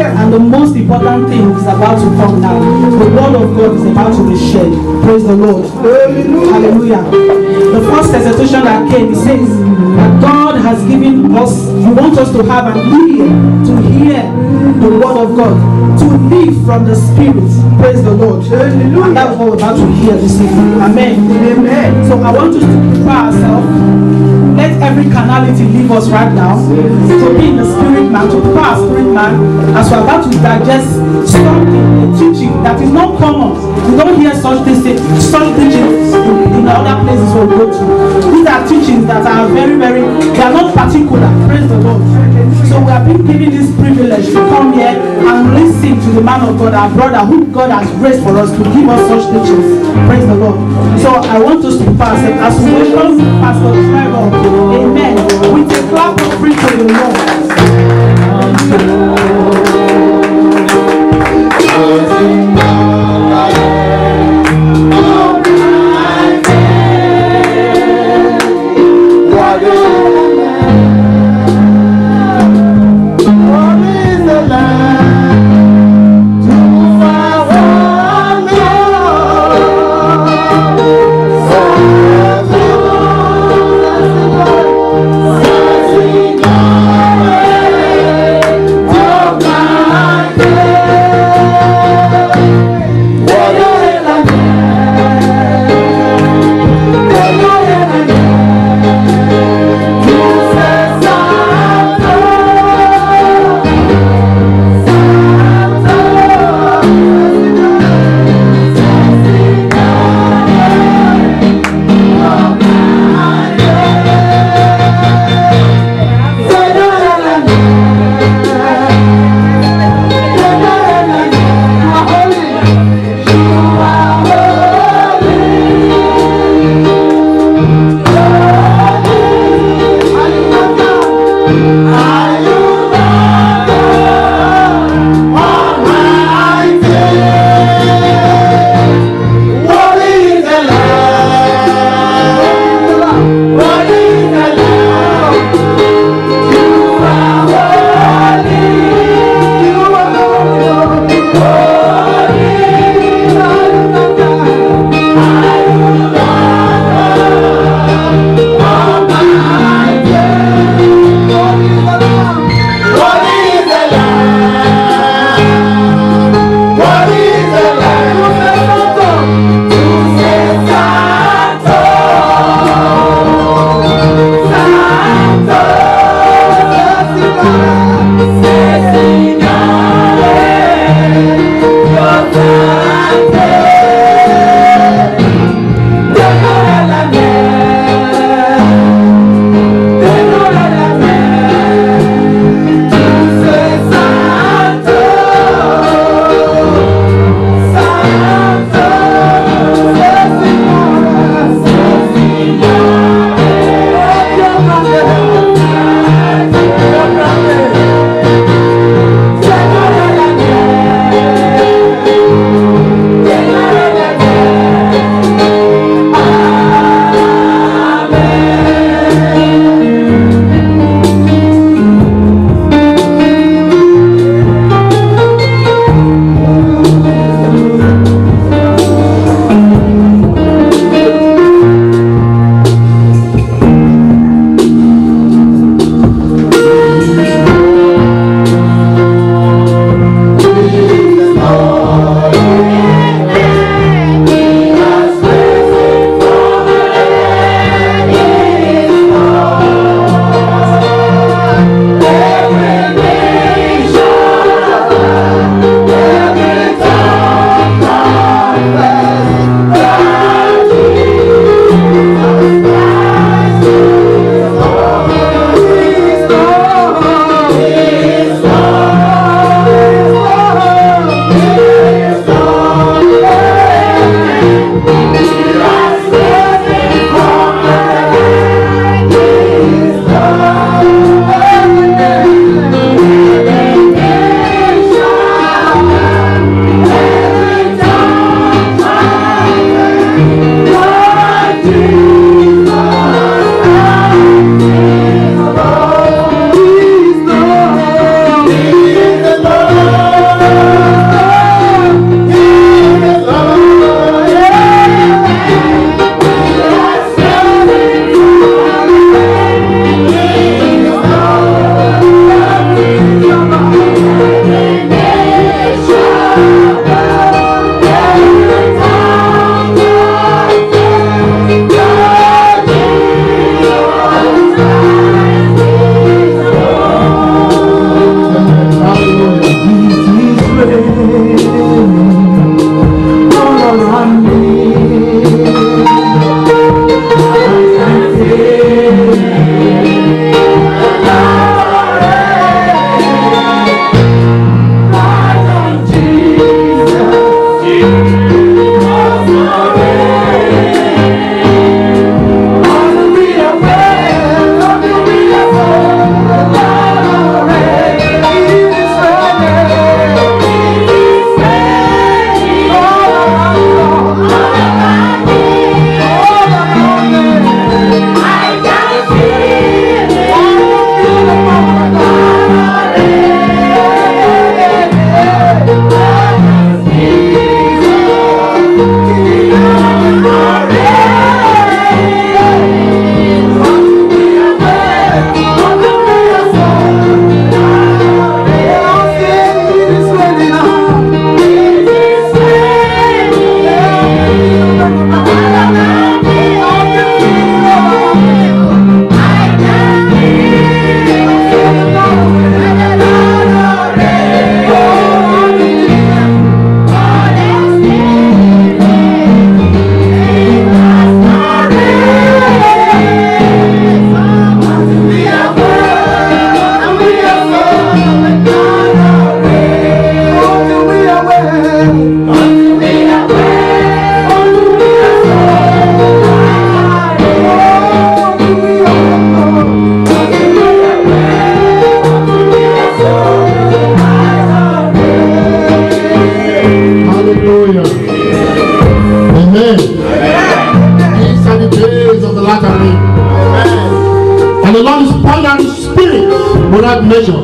And the most important thing is about to come now. The word of God is about to be shared. Praise the Lord. Hallelujah. The first exhortation that came, it says that God has given us, He wants us to have an ear to hear the word of God, to live from the Spirit. Praise the Lord. And that's what we're about to hear this evening. Amen. Amen. So I want us to prepare ourselves. Let every carnality leave us right now. To be in the spirit man, to prepare our spirit man, as we're about to digest something, a teaching that is not common. We don't hear such teachings in other places we go to. These are teachings that are very, they are not particular. Praise the Lord. So we have been given this privilege to come here and listen to the man of God, our brother, who God has raised for us to give us such teachings. Praise the Lord. So I want us to pass it as we welcome Pastor Trevor. Amen. With a clap of praise to the Lord. Yeah.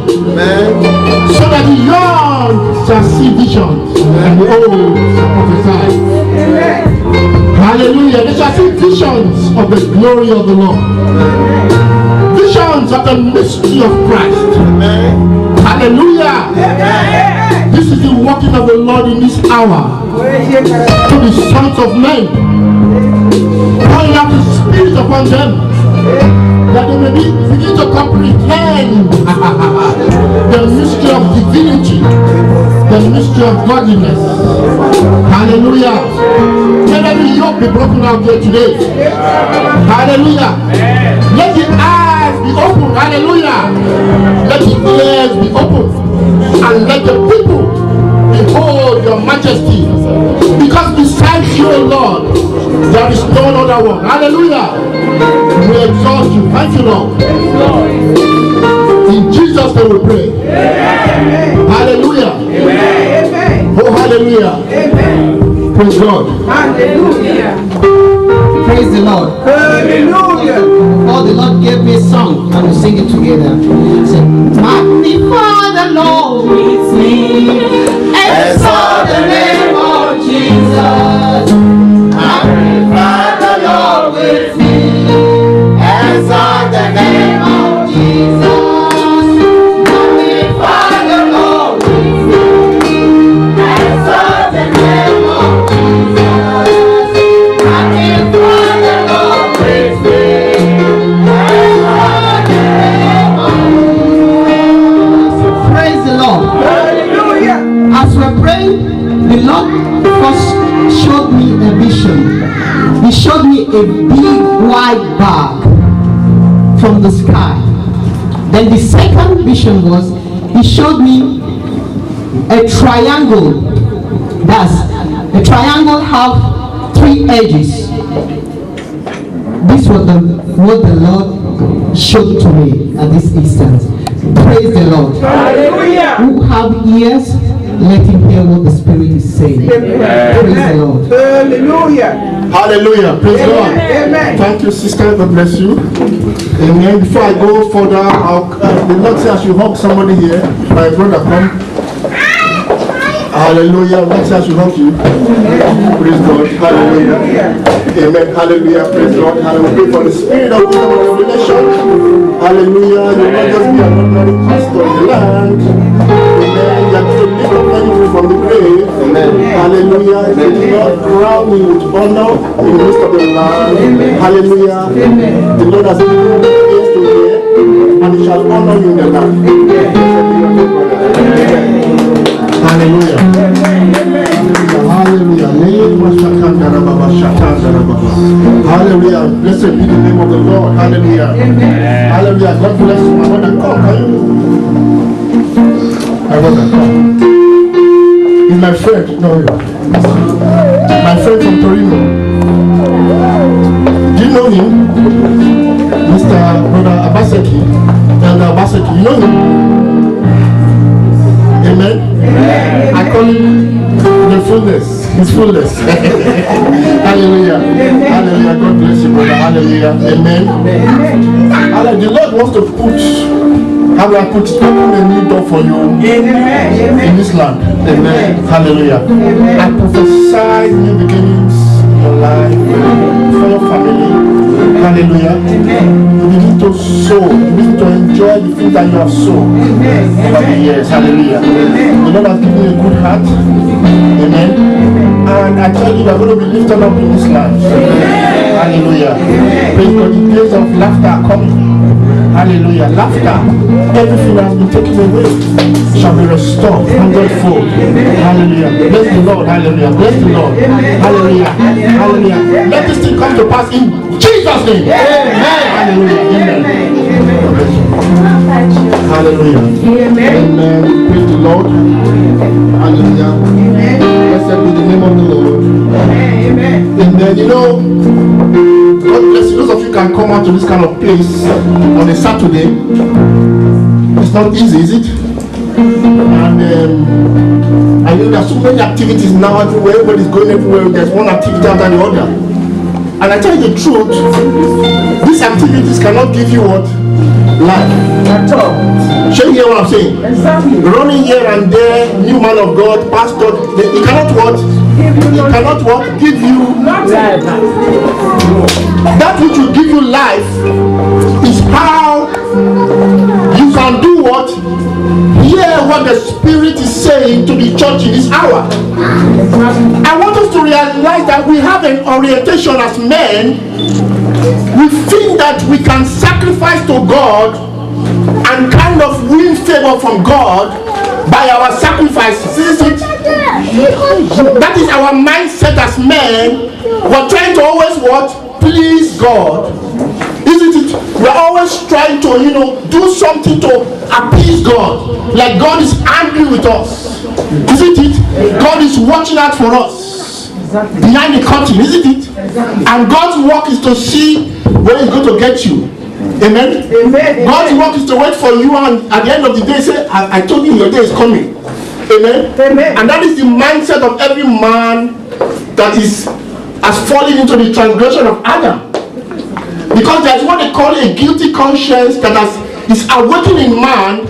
revelation. So that the young shall see visions and the old shall prophesy. Hallelujah. They shall see visions of the glory of the Lord. Visions of the mystery of Christ. Hallelujah. This is the working of the Lord in this hour to the sons of men. Pouring out the Spirit upon them, that they may begin to comprehend the mystery of divinity, the mystery of godliness. Hallelujah. Let every yoke be broken out here today. Hallelujah. Let the eyes be open. Hallelujah. Let the ears be open. And let the people behold your majesty. Because besides you, Lord, there is no other one. Hallelujah. We exalt you. Thank you, Lord. In Jesus' name we pray. Hallelujah. Oh, hallelujah. Praise God. Hallelujah. Praise the Lord. Hallelujah. Oh, the Lord gave me a song and we sing it together. Say, magnify the Lord with me, exalt the name of Jesus. Magnify the Lord with me, exalt the name of Jesus. Magnify the Lord with me, exalt the name of Jesus. Magnify the Lord with me, exalt the name of Jesus. Praise the Lord. Hallelujah. As we're praying, the Lord first showed me a vision. He showed me a big white bag from the sky. Then the second vision was, he showed me a triangle. That's a triangle have 3 edges. This was what the Lord showed to me at this instant. Praise the Lord. Hallelujah. Who have ears, let him hear what the Spirit is saying. Praise the Lord. Hallelujah. Hallelujah. Praise God. Amen. Thank you, sister. God bless you. Amen. Before I go further, the Lord says I should hug somebody here. My brother, come. Hallelujah. Lord says I should hug you. Praise God. Hallelujah. Amen. Hallelujah. Praise God. Hallelujah. Pray for the spirit of wisdom and revelation. Hallelujah. You will not just be an ordinary pastor in the land. Amen. You are to lift up many people from the grave. Amen. Hallelujah. May the Lord crown you with honor in the midst of the land. Hallelujah. The Lord has given you ears to hear, and He shall honor you in the land. Hallelujah. Hallelujah. Hallelujah. Blessed be the name of the Lord. Hallelujah. Hallelujah. God bless you. My brother, come. Can you? My brother, come. He's my friend. No, my friend from Torino. Do you know him? Mr. Brother Abaseki. Elder Abaseki. You know him? Amen. I call him the fullness. His fullness. Hallelujah. Hallelujah. God bless you, brother. Hallelujah. Amen. Hallelujah. The Lord wants to put, how do I put it? Open a new door for you in this land. Amen. Hallelujah. I prophesy new beginnings in your life, for your family. Hallelujah. You begin to sow. You begin to enjoy the things that you have sown over the years. Hallelujah. The Lord has given you a good heart. Amen. And I tell you, you are going to be lifted up in this land. Hallelujah. Praise God. The days of laughter are coming. Hallelujah. Laughter. Everything that has been taken away shall be restored hundredfold. Hallelujah. Bless the Lord. Hallelujah. Bless the Lord. Hallelujah. Hallelujah. Let this thing come to pass in Jesus' name. Amen. Hallelujah. Amen. Hallelujah. Amen. Praise the Lord. Hallelujah. Blessed be the name of the Lord. Amen. Amen. You know, God bless you. Those of you can come out to this kind of place on a Saturday. It's not easy, is it? And I know there are so many activities now everywhere. Everybody's going everywhere. There's one activity after the other. And I tell you the truth, these activities cannot give you what? life. So you hear what I'm saying? Exactly. Running here and there, new man of God, pastor, he cannot what? He cannot what? Give you Life. that which will give you life is how you can do what? Hear what the Spirit is saying to the church in this hour. I want us to realize that we have an orientation as men. We think that we can sacrifice to God and kind of win favor from God by our sacrifices. Isn't it? That is our mindset as men. We're trying to always what? Please God. Isn't it? We're always trying to, do something to appease God. Like God is angry with us. Isn't it? God is watching out for us. Behind the curtain, isn't it? And God's work is to see where He's going to get you. Amen? Amen. God's work is to wait for you, and at the end of the day say, I told you your day is coming. Amen? Amen. And that is the mindset of every man that has fallen into the transgression of Adam. Because there's what they call a guilty conscience that is awakening in man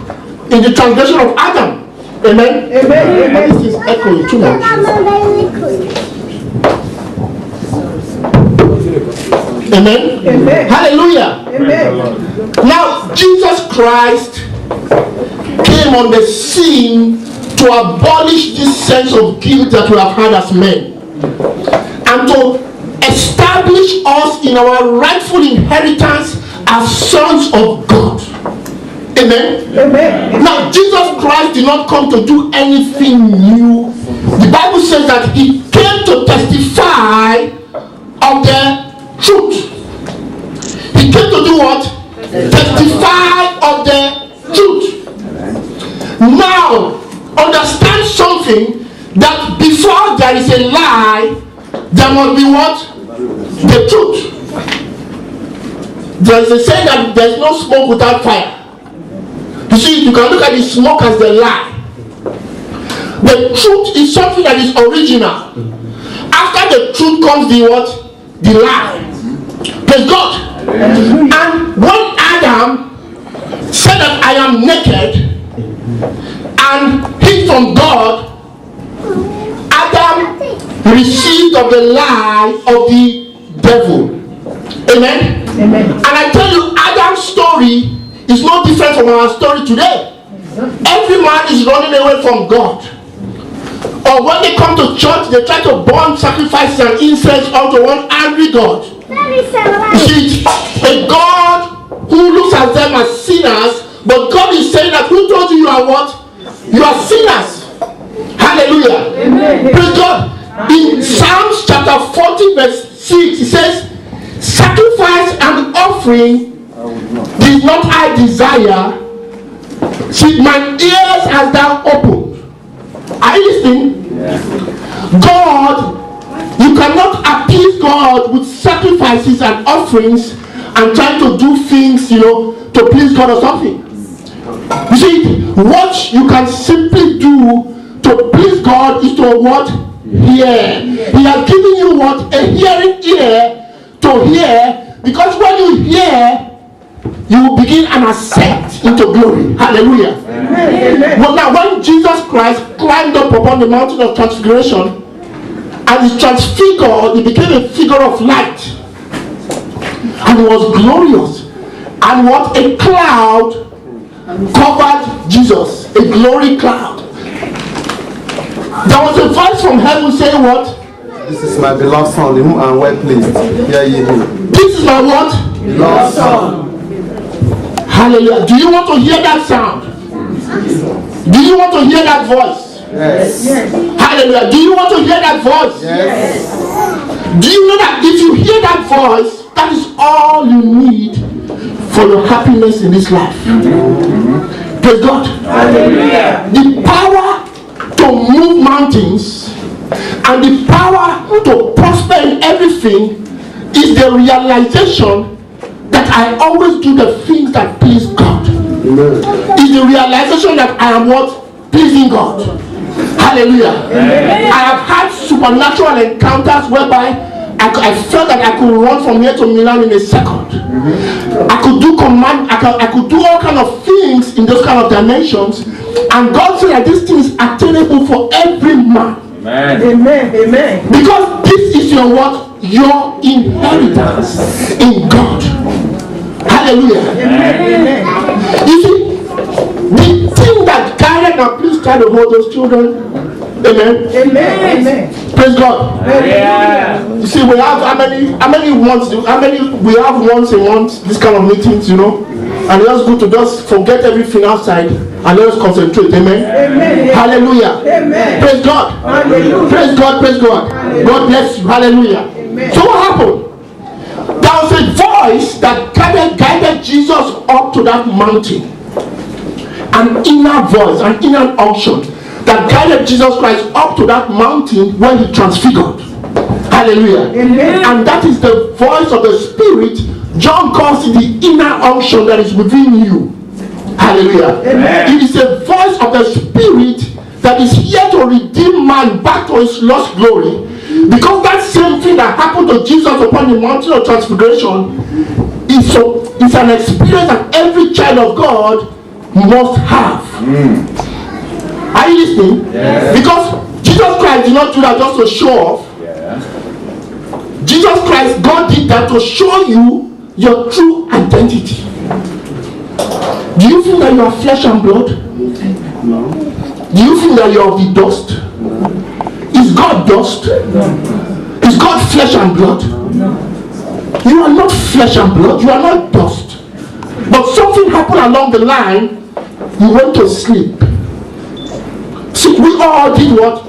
in the transgression of Adam. Amen? Amen. But this is echoing too much. Amen? Amen. Hallelujah. Amen. Now, Jesus Christ came on the scene to abolish this sense of guilt that we have had as men and to establish us in our rightful inheritance as sons of God. Amen? Amen. Now, Jesus Christ did not come to do anything new. The Bible says that He came to testify of the truth. He came to do what? Testify of the truth. Now, understand something, that before there is a lie, there must be what? The truth. There is a saying that there is no smoke without fire. You see, you can look at the smoke as the lie. The truth is something that is original. After the truth comes the what? The lie. Praise God. And when Adam said that I am naked and hid from God, Adam received of the lie of the devil. Amen? Amen. And I tell you, Adam's story is no different from our story today. Every man is running away from God. Or when they come to church, they try to burn sacrifices and incense unto one angry God. You see, a God who looks at them as sinners, but God is saying that who told you you are what? You are sinners. Hallelujah. Amen. Praise God. In Psalms chapter 40 verse 6, it says, sacrifice and offering did not I desire. See, my ears hast thou opened. Are you listening? Yeah. God, you cannot appease God with sacrifices and offerings and trying to do things, to please God or something. You see, what you can simply do to please God is to what? Hear. He has given you what? A hearing ear to hear, because when you hear, you will begin an ascent into glory. Hallelujah. Amen. Well, now when Jesus Christ climbed up upon the mountain of transfiguration and he transfigured, he became a figure of light, and he was glorious. And what? A cloud covered Jesus, a glory cloud. There was a voice from heaven saying what? This is my beloved son, in whom I am well pleased. Hear ye him. This is my what? Beloved son. Hallelujah. Do you want to hear that sound? Do you want to hear that voice? Yes. Hallelujah. Do you want to hear that voice? Yes. Do you know that if you hear that voice, that is all you need for your happiness in this life? Praise God. Hallelujah. The power to move mountains and the power to prosper in everything is the realization that I always do the things that please God. Amen. Is the realization that I am what? Pleasing God. Hallelujah. I have had supernatural encounters whereby I I felt that I could run from here to Milan in a second. I could do command, I could do all kind of things in those kind of dimensions. And God said that this thing is attainable for every man. Amen. Amen. Amen. Because this is your what? Your inheritance in God. Hallelujah. Amen. You see, the thing that guided, now please try to hold those children. Amen. Amen. Amen. Praise God. Yeah. You see, we have how many we have once a month this kind of meetings, you know, and it's just good to just forget everything outside and let us concentrate. Amen. Amen. Hallelujah. Amen. Praise God. Hallelujah. Praise God. Praise God. God bless you. Hallelujah. Amen. So what happened? There was a voice that guided Jesus up to that mountain. An inner voice, an inner unction that guided Jesus Christ up to that mountain when he transfigured. Hallelujah. Amen. And that is the voice of the Spirit. John calls it the inner unction that is within you. Hallelujah. Amen. It is a voice of the Spirit that is here to redeem man back to his lost glory. Because that same thing that happened to Jesus upon the mountain of transfiguration is an experience that every child of God must have. Are you listening? Yes. Because Jesus Christ did not do that just to show off. Yeah. Jesus Christ, God did that to show you your true identity. Do you feel that you are flesh and blood? No. Do you feel that you are of the dust? Is God dust? Is God flesh and blood? You are not flesh and blood. You are not dust. But something happened along the line. You went to sleep. See, we all did what?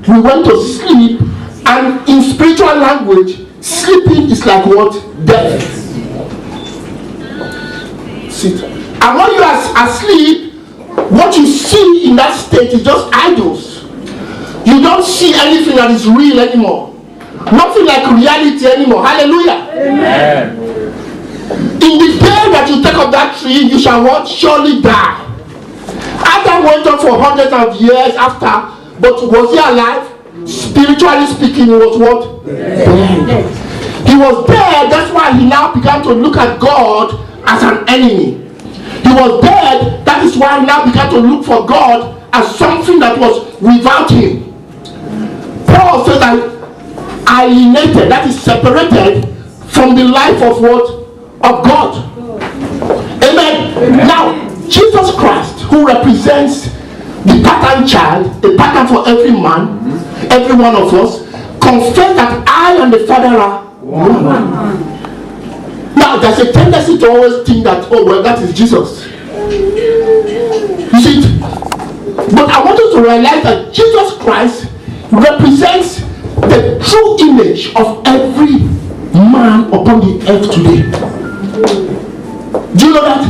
We went to sleep, and in spiritual language, sleeping is like what? Death. See, and when you are asleep, what you see in that state is just idols. You don't see anything that is real anymore. Nothing like reality anymore. Hallelujah. Amen. In the day that you take up that tree, you shall what? Surely die. Adam went on for hundreds of years after, but was he alive? Spiritually speaking, he was what? Dead. He was dead. That's why he now began to look at God as an enemy. He was dead. That is why he now began to look for God as something that was without him. Paul said that alienated, that is separated from the life of what? Of God. Amen. Now, Jesus Christ, who represents the pattern child, the pattern for every man, every one of us, confess that I and the Father are one. Now, there's a tendency to always think that, oh, well, that is Jesus. You see it? But I want you to realize that Jesus Christ represents the true image of every man upon the earth today. Do you know that?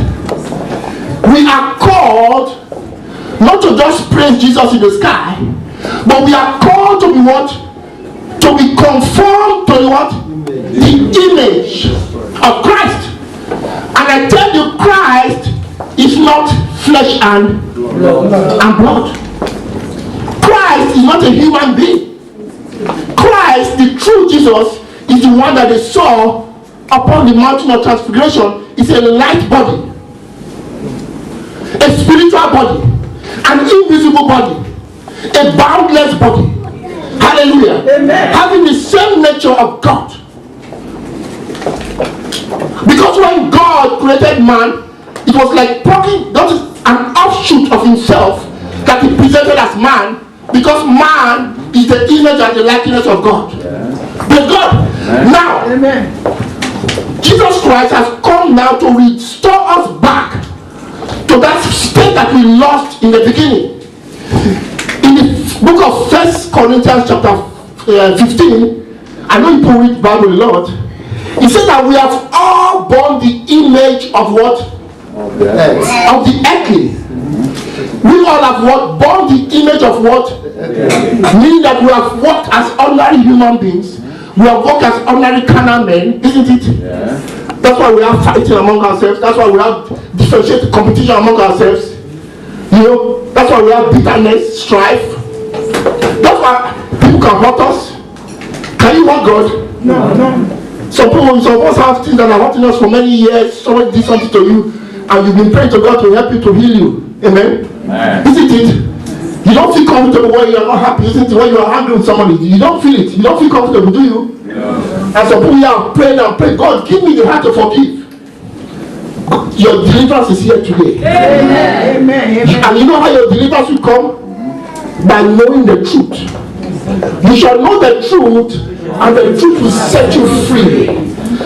We are called not to just praise Jesus in the sky, but we are called to be what? To be conformed to what? The image of Christ. And I tell you, Christ is not flesh and blood. Christ is not a human being. Christ, the true Jesus, is the one that they saw upon the mountain of transfiguration. It's a light body, a spiritual body, an invisible body, a boundless body. Hallelujah. Amen. Having the same nature of God. Because when God created man, it was like plucking, that is an offshoot of himself that he presented as man, because man is the image and the likeness of God. Praise God. Now, Amen. Jesus Christ has come now to restore us back to that state that we lost in the beginning. In the book of 1 Corinthians chapter 15, I know people read the Bible a lot. He says that we have all borne the image of what? Of the earthly. We all have what? Borne the image of what? Meaning that we have walked as ordinary human beings. We have walked as ordinary carnal men, isn't it? Yeah. That's why we have fighting among ourselves. That's why we have differentiated competition among ourselves. You know, that's why we have bitterness, strife. That's why people can hurt us, Can you want God? No. Some of us have things that are hurting us for many years. Someone did something to you, and you've been praying to God to help you, to heal you. Amen? Isn't it? You don't feel comfortable when you are not happy, isn't it? When you are angry with somebody, you don't feel it. You don't feel comfortable, do you? And some people are praying and praying, God, give me the heart to forgive. Your deliverance is here today. Amen. And you know how your deliverance will come? By knowing the truth. You shall know the truth, and the truth will set you free.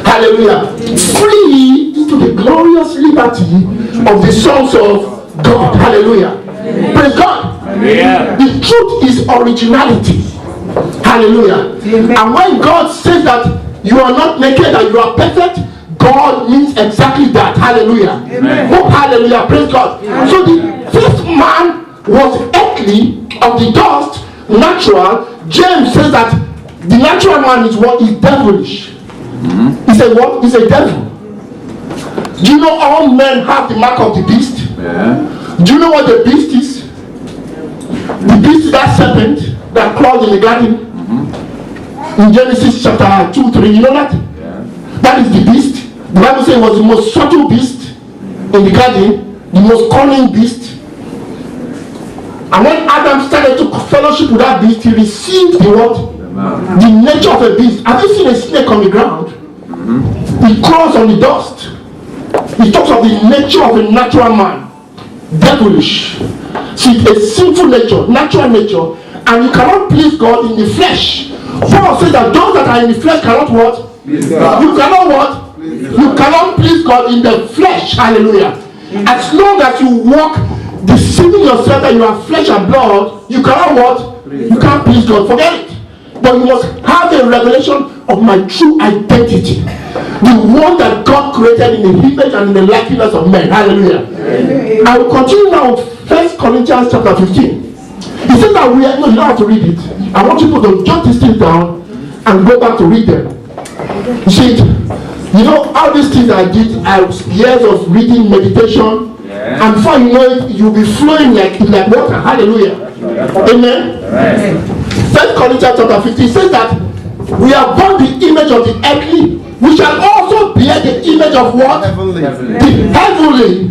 Hallelujah. Free into the glorious liberty of the sons of God. Hallelujah. Praise God. The truth is originality. Hallelujah. And when God says that you are not naked and you are perfect, God means exactly that. Hallelujah. Oh, hallelujah. Praise God. So the first man was earthly, of the dust, natural. James says that the natural man is what is devilish. He said what? He's a devil. Do you know all men have the mark of the beast? Do you know what the beast is? The beast is that serpent that crawled in the garden. In Genesis chapter 2-3, you know that? That is the beast. The Bible says it was the most subtle beast in the garden, the most cunning beast. And when Adam started to fellowship with that beast, he received the what? The nature of a beast. Have you seen a snake on the ground? He crawls on the dust. He talks of the nature of a natural man. Devilish. See, a sinful nature, natural nature, and you cannot please God in the flesh. Paul says that those that are in the flesh cannot what? You cannot what? You cannot please God in the flesh. Hallelujah. As long as you walk deceiving yourself that you are flesh and blood, you cannot what? You can't please God. Forget it. But you must have a revelation of my true identity. The one that God created in the image and in the likeness of men. Hallelujah. I will continue now with 1 Corinthians chapter 15. He says that we are, no, you don't have to read it. I want people to jot these things down and go back to read them. You see, you know all these things I did, I was years of reading, meditation, and before you know it, you'll be flowing like water. Hallelujah. Amen. 1 Corinthians chapter 15 says that we are born the image of the earthly. We shall also bear the image of what? Heavenly. The heavenly.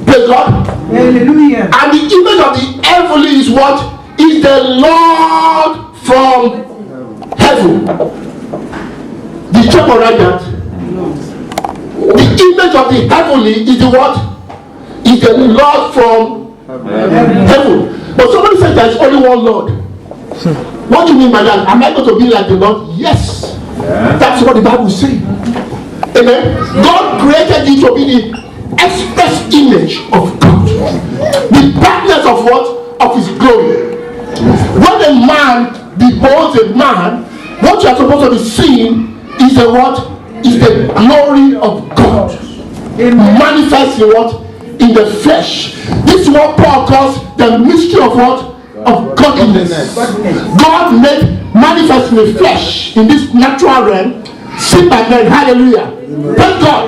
Praise God. Hallelujah. And the image of the heavenly is what? Is the Lord from heaven. The church write that. The image of the heavenly is the what? Is the Lord from heaven. But somebody said there is only one Lord. What do you mean by that? Am I going to be like the Lord? Yes. That's what the Bible says. Amen. God created you to be the express image of God. The brightness of what? Of his glory. When a man beholds a man, what you are supposed to be seeing is the what? Is the glory of God. Manifest in what? In the flesh. This is what Paul calls the mystery of what? Of godliness. God made manifest in the flesh, in this natural realm, seen by men. Hallelujah. Thank God.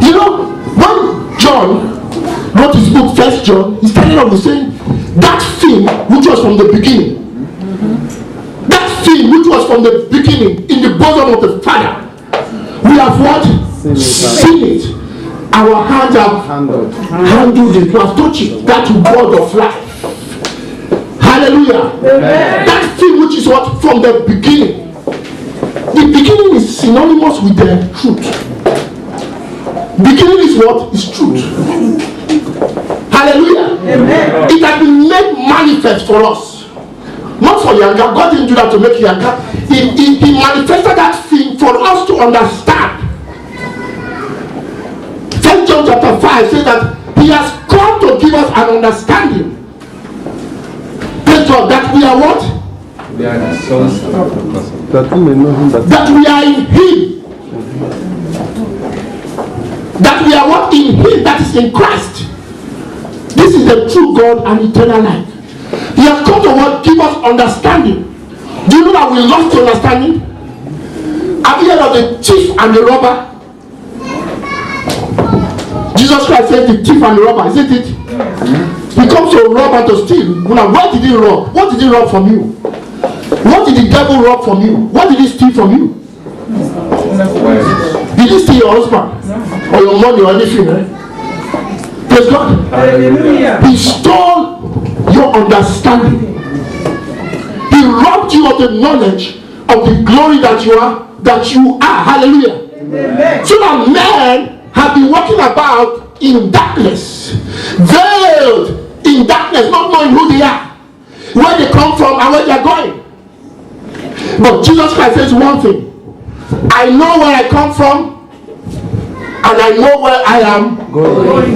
You know, when John wrote his book, 1 John, he started off with saying, that thing which was from the beginning, that thing which was from the beginning in the bosom of the Father, we have what? Seen it. Our hands have handled it. We have touched it. That word of life. Hallelujah. Amen. That thing which is what? From the beginning. The beginning is synonymous with the truth. Beginning is what? Is truth. Hallelujah. Amen. It has been made manifest for us. Not for Yanga. God didn't do that to make Yanga. He manifested that thing for us to understand. 1 John chapter 5 says that he has come to give us an understanding. God, that we are what? We are the sons of God. That we may know him that we are in him. That we are what? In him, that is in Christ. This is the true God and eternal life. He has come to what? Give us understanding. Do you know that we lost understanding? Have you heard of the thief and the robber? Jesus Christ said the thief and the robber, isn't it? He comes to rob and to steal. Now, where did he rob? What did he rob from you? What did the devil rob from you? What did he steal from you? Did he steal your husband? Or your money or anything? Praise God. Hallelujah. He stole your understanding. He robbed you of the knowledge of the glory that you are. Hallelujah. Amen. So that men have been walking about in darkness, veiled in darkness, not knowing who they are, where they come from, and where they are going. But Jesus Christ says one thing: I know where I come from, and I know where I am going.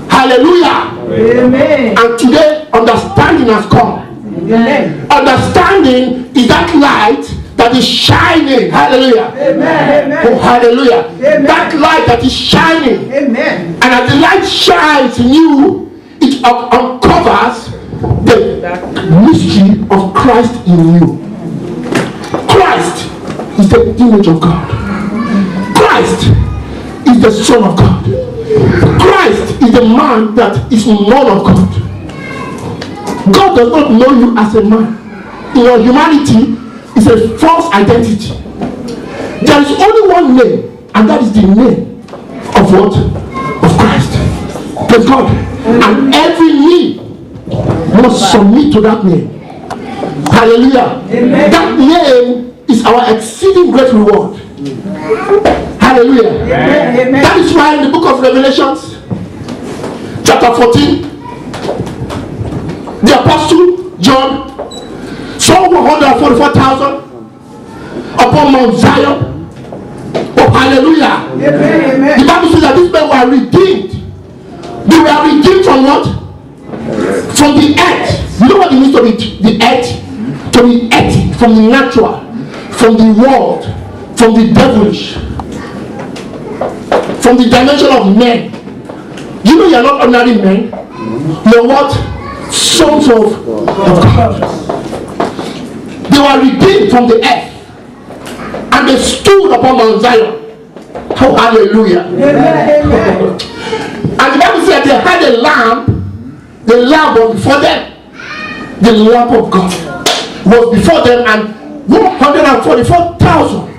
Hallelujah. Amen. And today, understanding has come. Amen. Understanding is that light that is shining. Hallelujah. Amen. Oh, hallelujah. Amen. That light that is shining. Amen. And as the light shines in you, it uncovers the mystery of Christ in you. Christ is the image of God. Christ is the Son of God. Christ is the man that is known of God. God does not know you as a man. In your humanity, it's a false identity. There is only one name, and that is the name of what? Of Christ. Praise God. And every knee must submit to that name. Hallelujah. Amen. That name is our exceeding great reward. Hallelujah. Amen. Amen. That is why in the book of Revelations, chapter 14, the apostle John saw 144,000 upon Mount Zion. Oh, hallelujah. Amen. The Bible says that these men were redeemed. They were redeemed from what? From the earth. You know what it means to be the earth? To be earthy, from the natural, from the world, from the devilish, from the dimension of men. You know you are not ordinary men. You are what? Sons of God. They were redeemed from the earth, and they stood upon Mount Zion. Oh, hallelujah. Amen. And the Bible said they had a lamp. The lamp was before them. The lamp of God was before them, and 144,000.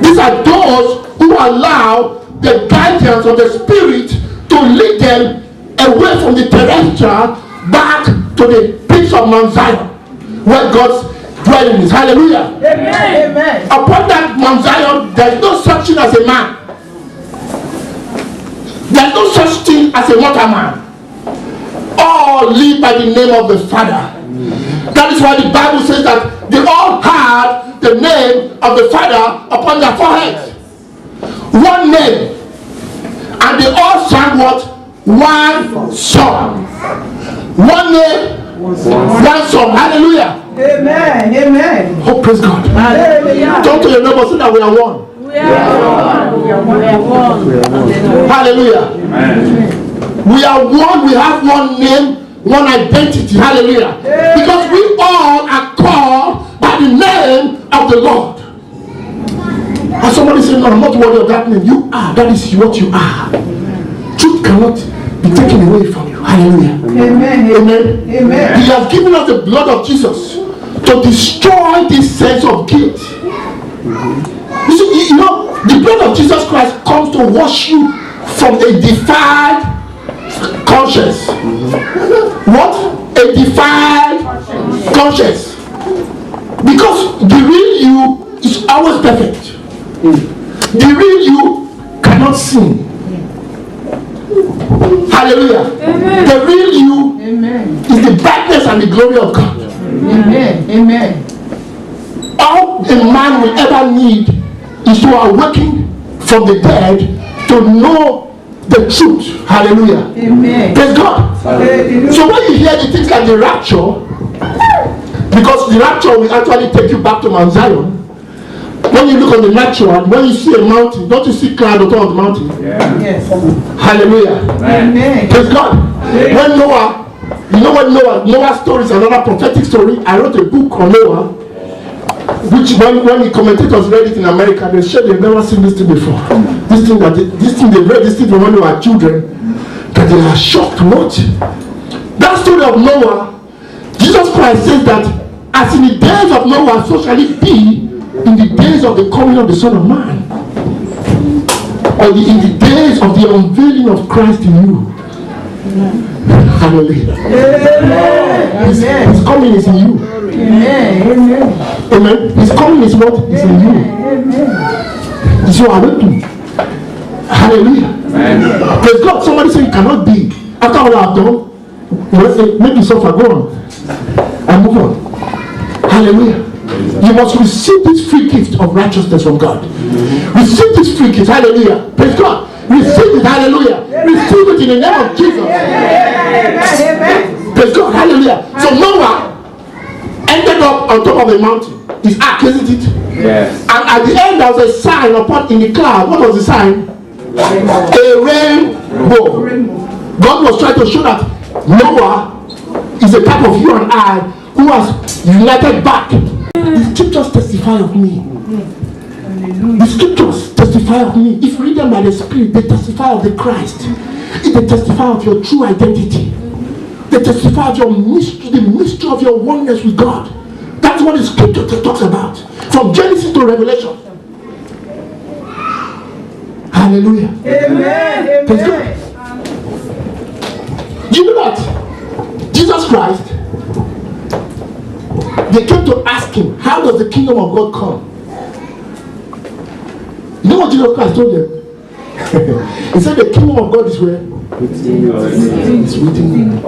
These are those who allow the guidance of the Spirit to lead them away from the terrestrial back to the peaks of Mount Zion, where God's dwelling is. Hallelujah. Amen. Upon that Mount Zion, there is no such thing as a man. There is no such thing as a mortal man. All live by the name of the Father. That is why the Bible says that they all had the name of the Father upon their foreheads. One name. And they all sang what? One song. One name, one song. Hallelujah. Amen. Amen. Oh, praise God. Hallelujah. Talk to your neighbor so that we are one. We are one. Hallelujah. Amen. We are one. We have one name, one identity. Hallelujah. Because we all are called by the name of the Lord. And somebody said, no, I'm not worthy of that name. You are. That is what you are. Truth cannot be taken away from you. Hallelujah. Amen. Amen. Amen. He has given us the blood of Jesus to destroy this sense of guilt. You see, you know, the blood of Jesus Christ comes to wash you from a defiled conscience. What? A defiled conscience. Because the real you is always perfect. The real you cannot sin. Hallelujah. Amen. The real you Amen. is the brightness and the glory of God. Amen. Amen. All a man will ever need is to awaken from the dead to know the truth. Hallelujah. Amen. Praise God. Hallelujah. So when you hear the things like the rapture, because the rapture will actually take you back to Mount Zion. When you look on the natural, when you see a mountain, don't you see cloud on top of the mountain? Yes. Hallelujah. Amen. Praise God. When Noah, you know what Noah's story is another prophetic story. I wrote a book on Noah, which when the commentators read it in America, they said they've never seen this thing before. This thing they read this thing from when they were children, that they are shocked. What? That story of Noah, Jesus Christ says that As in the days of Noah, so shall it be in the days of the coming of the Son of Man. Or in the days of the unveiling of Christ in you. Hallelujah. His coming is in you. Amen. His coming is what is in you. So I went to. Hallelujah. Praise God. Somebody say you cannot be. After all I've done, make you suffer. Go on. And move on. Hallelujah. You must receive this free gift of righteousness from God. Receive this free gift. Hallelujah. Praise God. Receive it. Hallelujah. Receive it in the name of Jesus. Praise God. Hallelujah. So Noah ended up on top of a mountain. His ark, isn't it? Yes. And at the end there was a sign upon in the cloud. What was the sign? A rainbow. God was trying to show that Noah is a type of you and I who has united back. The scriptures testify of me. The scriptures testify of me. If you read them by the Spirit, they testify of the Christ. They testify of your true identity. They testify of your mystery, the mystery of your oneness with God. That's what the scripture talks about. From Genesis to Revelation. Hallelujah. Amen. Praise God. You know that Jesus Christ, they came to ask him, how does the kingdom of God come? You know what Jesus Christ told them? He said the kingdom of God is where? It's within you.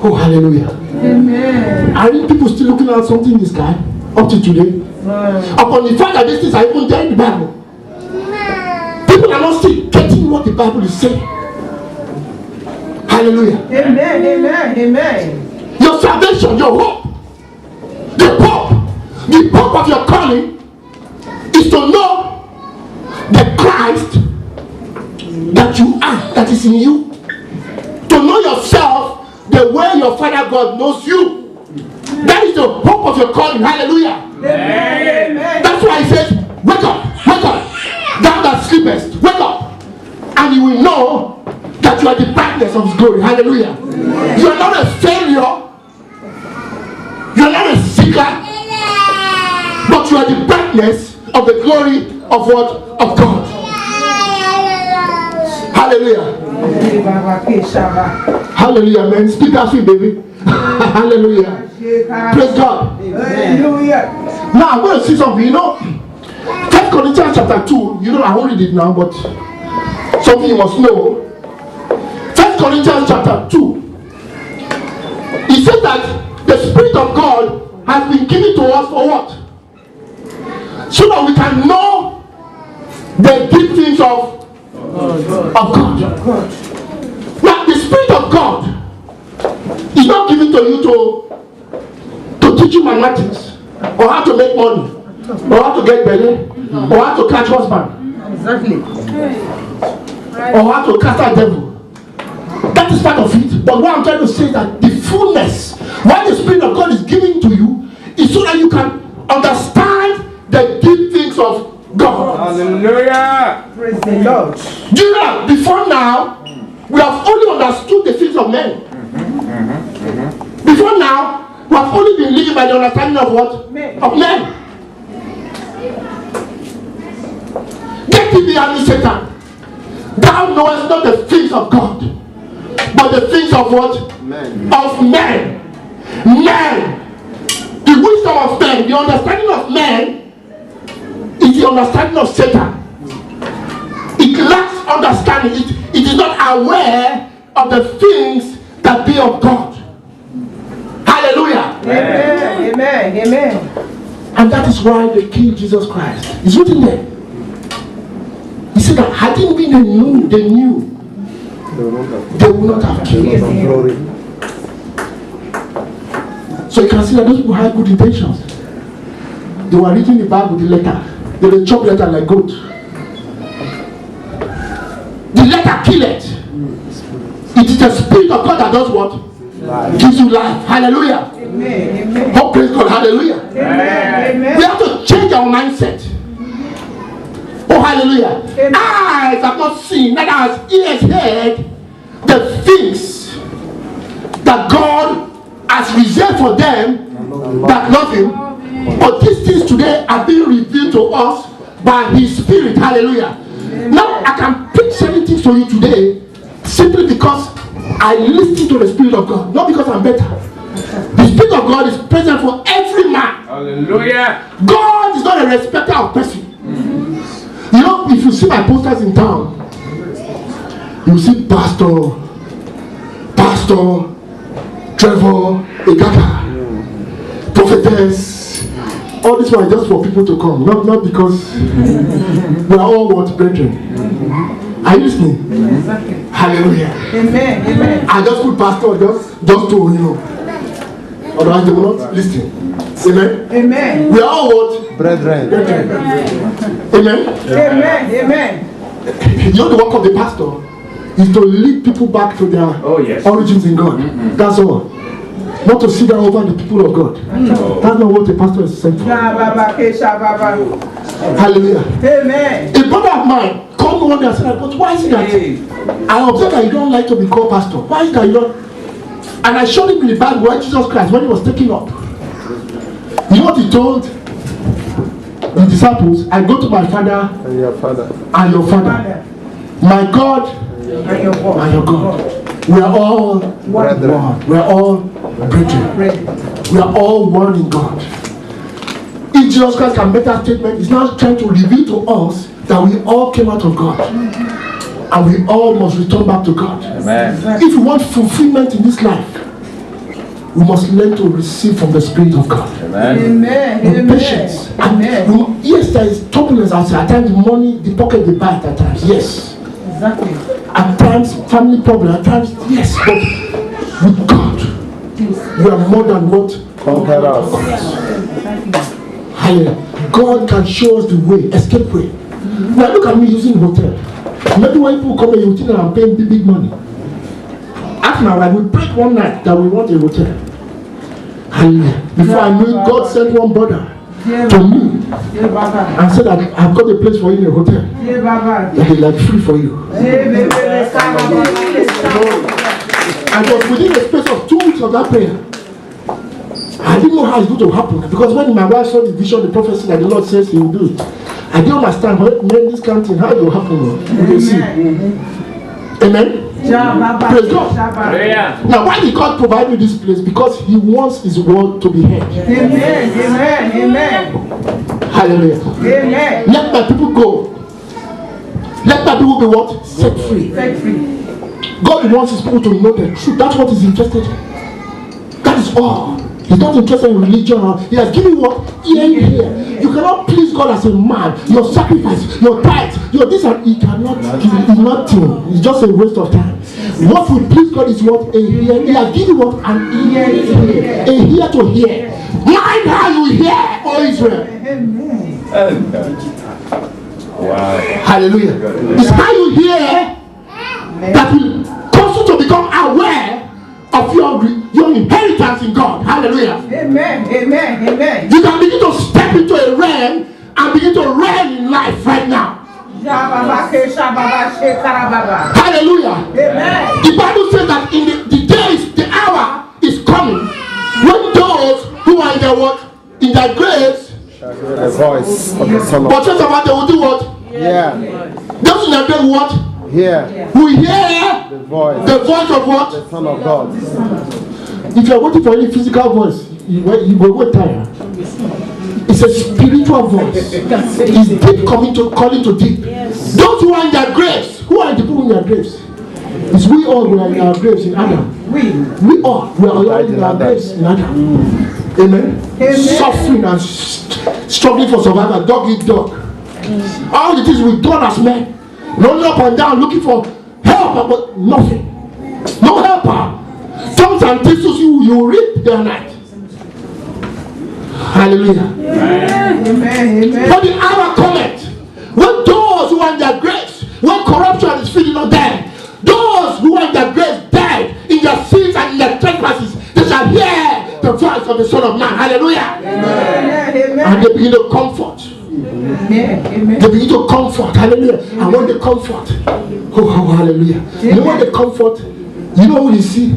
Oh, hallelujah. Amen. Are people still looking at something in the sky up to today? Upon the fact that these things are even there in the Bible. People are not still getting what the Bible is saying. Hallelujah. Amen. Amen. Amen. Your salvation, your hope, the hope of your calling is to know the Christ that you are, that is in you. To know yourself the way your Father God knows you. That is the hope of your calling. Hallelujah. Amen. That's why he says, wake up, thou that sleepest, wake up, and you will know that you are the brightness of his glory. Hallelujah. You are not a failure. You are not a seeker, but you are the brightness of the glory of what? Of God. Hallelujah. Hallelujah, man. Speak as we, baby. Hallelujah. Praise God. Hallelujah. Now I'm going to see something. You know, 1 Corinthians chapter 2. You know, I won't read it now, but something you must know. 1 Corinthians chapter 2. He said that the Spirit of God has been given to us for what? So that we can know the deep things of God. Now, the Spirit of God is not given to you to teach you mathematics, or how to make money, or how to get belly, or how to catch husband, Exactly. or how to cast out devil. That is part of it. But what I'm trying to say is that the fullness, what the Spirit of God is giving to you, is so that you can understand the deep things of God. Hallelujah. Praise the Lord. Do you know, before now, we have only understood the things of men. Before now, we have only been living by the understanding of what? Men. Of men. Get thee behind me, Satan. Thou knowest not the things of God, but the things of what? Men. Of men. Men. The wisdom of men, the understanding of men is the understanding of Satan. It lacks understanding. It is not aware of the things that be of God. Hallelujah. Amen. Amen. Amen. And that is why they killed Jesus Christ. It's written there. He said that had it been they knew, they would not have killed him. So you can see that those people had good intentions. They were reading the Bible, the letter. They will chop letter like goat. The letter kill it. It is the Spirit of God that does what? Life. Gives you life. Hallelujah. Amen. Amen. Oh, praise God. Hallelujah. Amen. We have to change our mindset. Oh, hallelujah. Amen. Eyes have not seen, neither has ears heard the things that God has reserved for them that love him. But these things today are being revealed to us by his spirit. Hallelujah. Now I can preach certain things to you today simply because I listen to the Spirit of God, not because I'm better. The Spirit of God is present for every man. Hallelujah. God is not a respecter of person. You know, if you see my posters in town, you see Pastor Trevor Egaka, Prophetess. All this one is just for people to come, not because we are all what brethren. Are you listening? Hallelujah. Amen. Amen. I just put pastor just to, you know. Otherwise they will not listen. Amen. Amen. We are all what? Brethren. Amen. Amen. Amen. You know the work of the pastor is to lead people back to their origins in God. That's all. Not to sit down over the people of God. That's not what the pastor is sent for. Hallelujah. Amen. A brother of mine called me one day and said, but why is it that I observe that you don't like to be called pastor? Why is that you don't? And I showed him in the Bible where Jesus Christ, when he was taken up, you know what he told the disciples? I go to my father And your father. and your father, my God And your voice. and your God. We are all Brethren. one. We are all brethren. We are all one in God. If Jesus Christ can make that statement, he's now trying to reveal to us that we all came out of God. And we all must return back to God. Amen. If we want fulfillment in this life, we must learn to receive from the Spirit of God. Amen. Amen. With Amen. patience. Amen. Yes, there is turbulence outside. At times, money, the pocket, they bite at times. Yes. Exactly. At times, family problem. At times, yes. But with God, we are more than what? Conquerors. Hallelujah. God can show us the way, escape way. Now look at me using hotel. Maybe when people come here, you think that I'm paying big money. Ask my wife, we prayed one night that we want a hotel. Hallelujah. Before I knew it, God sent one brother to me Yeah, Baba. and said that I've got a place for you in a hotel. Yeah, Baba. That is like free for you. Yeah, baby. And it was within the space of 2 weeks of that prayer. I didn't know how it's going to happen. Because when my wife saw the vision, the prophecy that the Lord says he will do it, I didn't understand when this kind of thing, how it will happen. You can see. Amen. Praise God. Hallelujah. Now, why did God provide me this place? Because he wants his word to be heard. Amen. Amen. Amen. Hallelujah. Amen. Let my people go. Let my people be what? Set free. Set free. God wants his people to know the truth. That's what he's interested in. That is all. He's not interested in religion. He has given you what? Ear in here. You cannot please God as a man. Your sacrifice, your tithe, your this and he cannot. It's nothing. It's just a waste of time. What will please God is what? A ear. He has given you what? An ear to hear. A ear to hear. Mind how you hear, O Israel. Wow. Hallelujah. It's how you hear that will cause you to become aware of your inheritance in God. Hallelujah. Amen. Amen. Amen. You can begin to step into a realm and begin to reign in life right now. Hallelujah. Amen. The Bible says that in the days, the hour is coming when those who are in their what? In their graves, Shall hear the voice of the Son of but just about they will do what? Yeah. Those in their grave what? Hear We hear the voice the voice of what? of the Son of God. If you are waiting for any physical voice, you will wait tired. It's a spiritual voice. It's deep calling to deep. Those who are in their graves, who are the people in their graves? It's we all who are in our graves in Adam. We all in our graves in Adam. Amen. Suffering and struggling for survival, dog eat dog. All the things we've done as men, running up and down looking for help, but nothing. No helper. Tongues and thistles you reap day and night. Hallelujah. Amen. Amen. For the hour cometh when those who are in their graves, when corruption is feeding on them, those who are in their graves died in their sins and in their trespasses, they shall hear the voice of the Son of Man. Hallelujah. Amen. And they begin to comfort. Amen. They begin to comfort. Hallelujah. And when they comfort, oh hallelujah. You know when they comfort, you know what you see?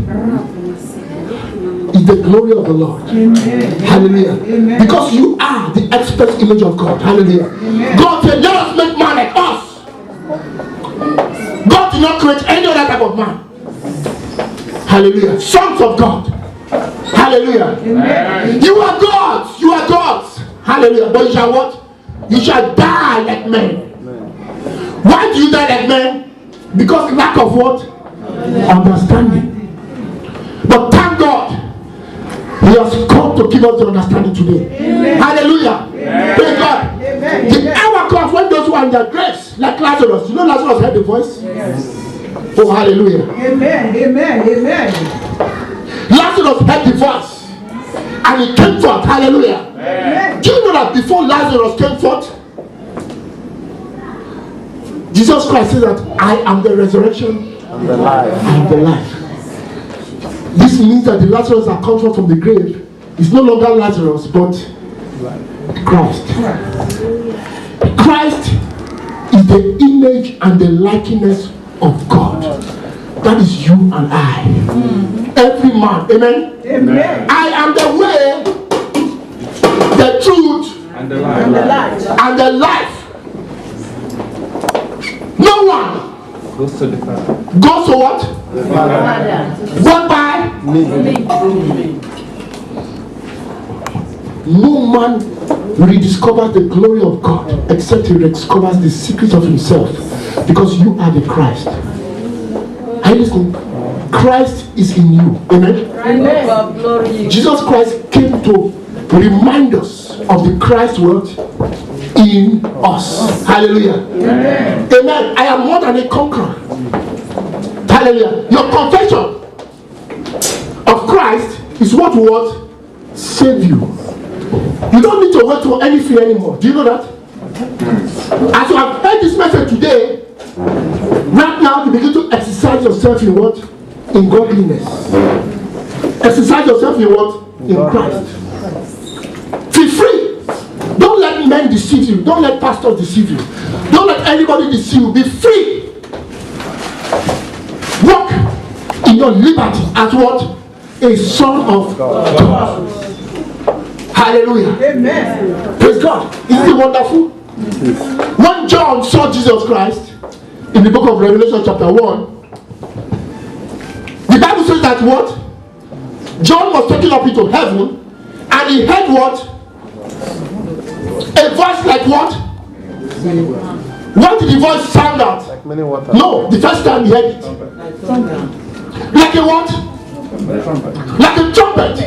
It the glory of the Lord. Amen. Hallelujah. Amen. Because you are the express image of God. Hallelujah. Amen. God said, let us make man like us. God did not create any other type of man. Hallelujah. Sons of God. Hallelujah. Amen. You are gods. You are gods. Hallelujah. But you shall what? You shall die like men. Why do you die like men? Because lack of what? Understanding. But thank God, He has come to give us the understanding today. Amen. Hallelujah. Praise God. Amen. The hour comes when those who are in their graves, like Lazarus, you know Lazarus heard the voice? Yes. Oh, hallelujah. Amen. Amen. Amen. Lazarus heard the voice and he came forth. Hallelujah. Amen. Do you know that before Lazarus came forth, Jesus Christ said that I am the resurrection And the life. I am the life. This means that the Lazarus that comes forth from the grave is no longer Lazarus but Christ. Christ is the image and the likeness of God. That is you and I. Every man. Amen. Amen. I am the way, the truth, And the light. And the light. and the life. No one Goes to the Father. goes to what? What by? No man rediscovers the glory of God except he rediscovers the secrets of himself, because you are the Christ. Are you listening? Christ is in you. Amen. Jesus Christ came to remind us of the Christ word in us. Hallelujah. Amen. Amen. I am more than a conqueror. Hallelujah. Your confession of Christ is what will save you. You don't need to wait for anything anymore. Do you know that? As you have heard this message today, right now you begin to exercise yourself in what? In godliness. Exercise yourself in what? In Christ. Be free. Don't let men deceive you. Don't let pastors deceive you. Don't let anybody deceive you. Be free. Walk in your liberty as what? A son of God. Hallelujah. Amen. Praise God. Isn't it wonderful? When John saw Jesus Christ in the book of Revelation chapter 1, the Bible says that what? John was taken up into heaven and he heard what? A voice like what? What did the voice sound out? Like many water. No, the first time he heard it. Like a what? Like a trumpet.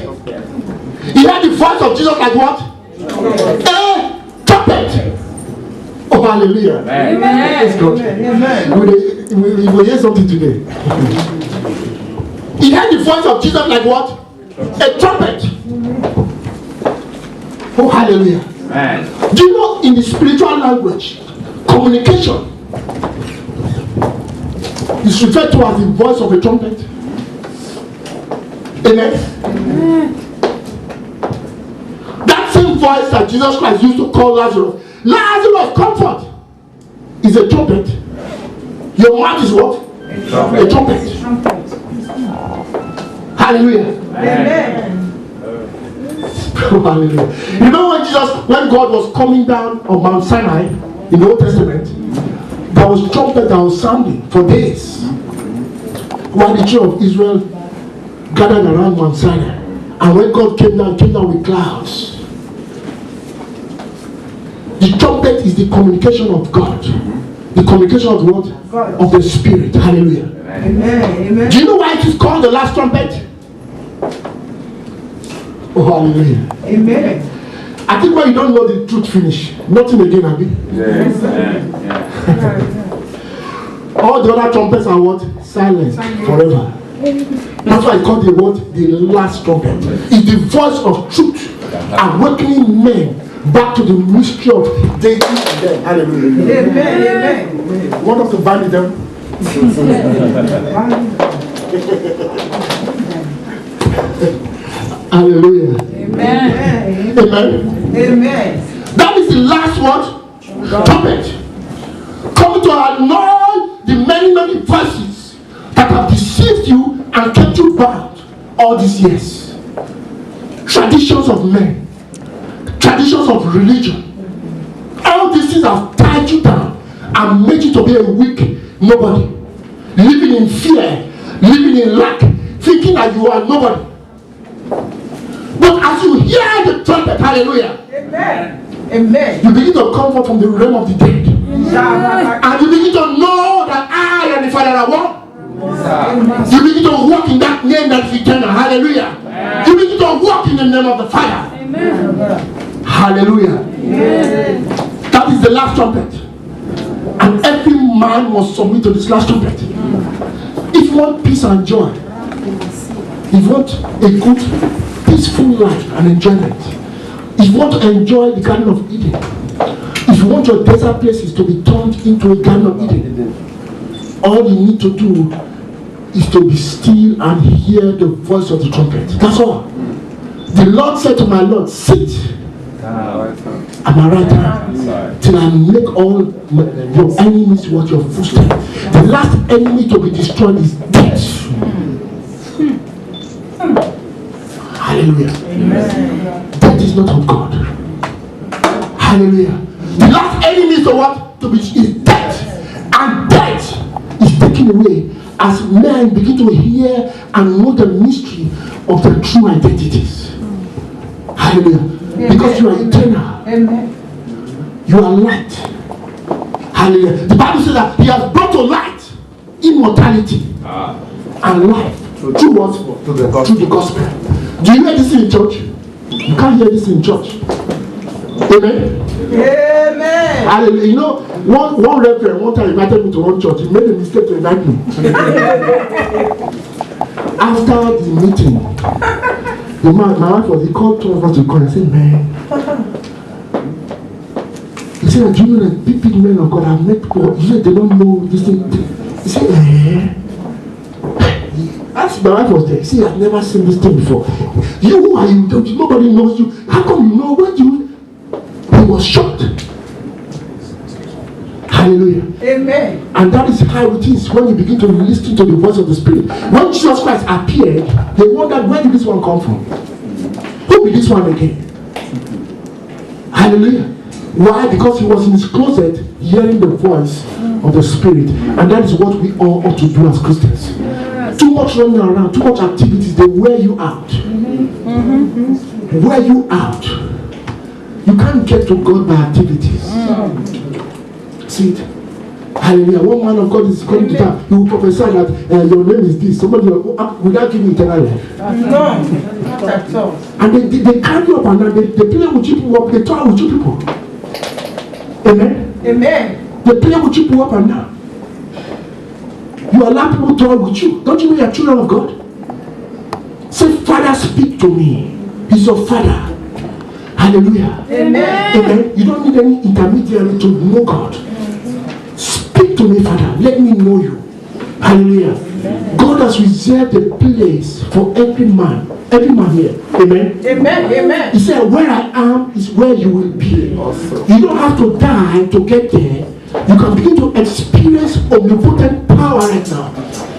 He heard the voice of Jesus like what? A trumpet. Oh, hallelujah. Amen. Amen. We will hear something today. He heard the voice of Jesus like what? A trumpet. Oh, hallelujah. Amen. Do you know in the spiritual language, communication is referred to as the voice of a trumpet? Amen. That same voice that Jesus Christ used to call Lazarus, Lazarus, comfort, is a trumpet. Your mouth is what? A trumpet. Hallelujah. Amen. Hallelujah. You know when God was coming down on Mount Sinai in the Old Testament, there was trumpet that was sounding for days while the children of Israel gathered around Mount Sinai. And when God came down with clouds. The trumpet is the communication of God. The communication of what? Of the Spirit. Hallelujah. Amen. Amen. Do you know why it is called the last trumpet? Oh, hallelujah. Amen. I think when you don't know the truth finish, nothing again, Abi. Yes. All the other trumpets are what? Silence forever. That's why it's called the what? The last trumpet. It's the voice of truth, awakening men back to the mystery of deity and death. Hallelujah. Amen. Amen. Want us to bind them? Hallelujah. Amen. Amen. Amen. That is the last what? Trumpet. Coming to annul the many voices that have deceived you and kept you bound all these years. traditions of men, traditions of religion. All these things have tied you down and made you to be a weak nobody, living in fear, living in lack, thinking that you are nobody. But as you hear the trumpet, hallelujah, Amen. Amen. you begin to come forth from the realm of the dead. And you begin to know that I and the Father are one. You begin to walk in that name that is eternal. Hallelujah. You begin to walk in the name of the Father. Hallelujah. That is the last trumpet. And every man must submit to this last trumpet. If you want peace and joy, if you want a good, peaceful life and enjoyment, if you want to enjoy the Garden of Eden, if you want your desert places to be turned into a Garden of Eden, all you need to do is to be still and hear the voice of the trumpet. That's all. The Lord said to my Lord, sit at my right hand till I make all your enemies what your footstool. The last enemy to be destroyed is death. Hallelujah. Death is not of God. Hallelujah. The last enemy is what? To be is death. And death is taken away as men begin to hear and know the mystery of their true identities. Hallelujah. Because you are eternal. Amen. You are light. Hallelujah. The Bible says that He has brought to light immortality and life through what? Through the gospel. Do you hear this in church? You can't hear this in church. Amen. Amen. Hallelujah. You know, one reverend one time invited me to one church. He made a mistake to invite me. After the meeting, my wife he called two of us to call and said, man. He said, do you know that big men of God have met people? He said, they don't know this thing. He said, As my wife was there, see, I've never seen this thing before. You, who are you? Nobody knows you. How come you know what you? He was shocked. Hallelujah. Amen. And that is how it is when you begin to listen to the voice of the Spirit. When Jesus Christ appeared, they wondered, where did this one come from? Who be this one again? Hallelujah. Why? Because he was in his closet hearing the voice of the Spirit. And that is what we all ought to do as Christians. Too much running around, too much activities, they wear you out. Wear you out. You can't get to God by activities. See it? Hallelujah. One man of God is coming to town. He will prophesy that your name is this. Somebody without giving eternal life. No, not at all. And they carry you up and down. They play with you people up. They toy with you people. Amen? Amen. They play with you people up and down. You allow people to toy with you. Don't you know you're children of God? Say, Father, speak to me. He's your Father. Hallelujah. Amen. Amen. You don't need any intermediary to know God. Speak to me, Father. Let me know you. Hallelujah. Amen. God has reserved a place for every man here. Amen. Amen. Amen. He said, where I am is where you will be. Awesome. You don't have to die to get there. You can begin to experience omnipotent power right now.